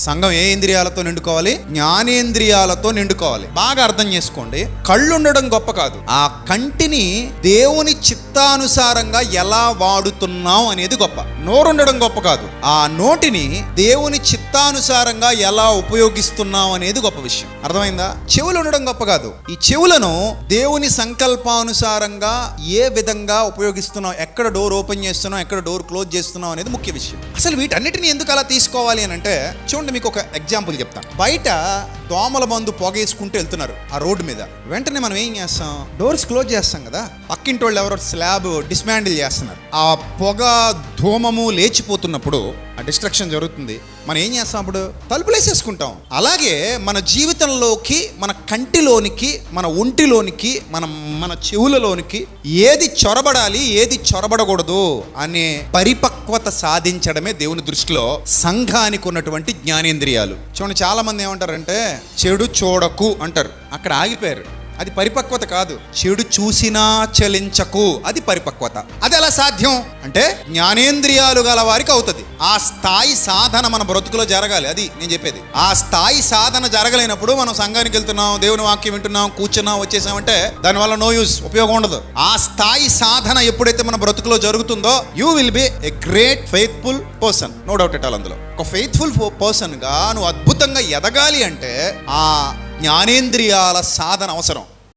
సంఘం ఏ ఇంద్రియాలతో నిండుకోవాలి? జ్ఞానేంద్రియాలతో నిండుకోవాలి. బాగా అర్థం చేసుకోండి. కళ్ళు ఉండడం గొప్ప కాదు, ఆ కంటిని దేవుని చిత్తానుసారంగా ఎలా వాడుతున్నాం అనేది గొప్ప. నోరు ఉండడం గొప్ప కాదు, ఆ నోటిని దేవుని చిత్తానుసారంగా ఎలా ఉపయోగిస్తున్నాం అనేది గొప్ప విషయం. అర్థమైందా? చెవులు ఉండడం గొప్ప కాదు, ఈ చెవులను దేవుని సంకల్పానుసారంగా ఏ విధంగా ఉపయోగిస్తున్నాం, ఎక్కడ డోర్ ఓపెన్ చేస్తున్నాం, ఎక్కడ డోర్ క్లోజ్ చేస్తున్నాం అనేది ముఖ్య విషయం. అసలు వీటన్నిటిని ఎందుకు అలా తీసుకోవాలి అని అంటే, చూడండి మీకు ఒక ఎగ్జాంపుల్ చెప్తాను. బయట దోమల మందు పొగేసుకుంటూ వెళ్తున్నారు ఆ రోడ్డు మీద. వెంటనే మనం ఏం చేస్తాం? డోర్స్ క్లోజ్ చేస్తాం కదా. పక్కింటి వాళ్ళు ఎవరో స్లాబ్ డిస్మాండిల్ చేస్తున్నారు, ఆ పొగ ధూమము లేచిపోతున్నప్పుడు ఆ డిస్ట్రక్షన్ జరుగుతుంది. మనం ఏం చేస్తాం? అప్పుడు తలుపులు వేసేసుకుంటాం. అలాగే మన జీవితంలోకి, మన కంటిలోనికి, మన ఒంటిలోనికి, మన చెవులలోనికి ఏది చొరబడాలి, ఏది చొరబడకూడదు అనే పరిపక్వత సాధించడమే దేవుని దృష్టిలో సంఘానికి ఉన్నటువంటి జ్ఞానేంద్రియాలు. చూడండి, చాలా మంది ఏమంటారంటే చెడు చూడకు అంటారు, అక్కడ ఆగిపోయారు. అది పరిపక్వత కాదు. చెడు చూసినా చలించకు, అది పరిపక్వత. అది ఎలా సాధ్యం అంటే జ్ఞానేంద్రియాలు గల వారికి అవుతుంది. ఆ స్థాయి సాధన మన బ్రతుకులో జరగాలి. అది నేను చెప్పేది. ఆ స్థాయి సాధన జరగలేనప్పుడు మనం సంఘానికి వెళ్తున్నాం, దేవుని వాక్యం వింటున్నాం, కూర్చున్నాం, వచ్చేసామంటే దానివల్ల నో యూస్, ఉపయోగం ఉండదు. ఆ స్థాయి సాధన ఎప్పుడైతే మన బ్రతుకులో జరుగుతుందో, you will be a great faithful person, no doubt at all. అందులో ఒక ఫెయిత్ఫుల్ పర్సన్ గా నువ్వు అద్భుతంగా ఎదగాలి అంటే ఆ జ్ఞానేంద్రియాల సాధన అవసరం.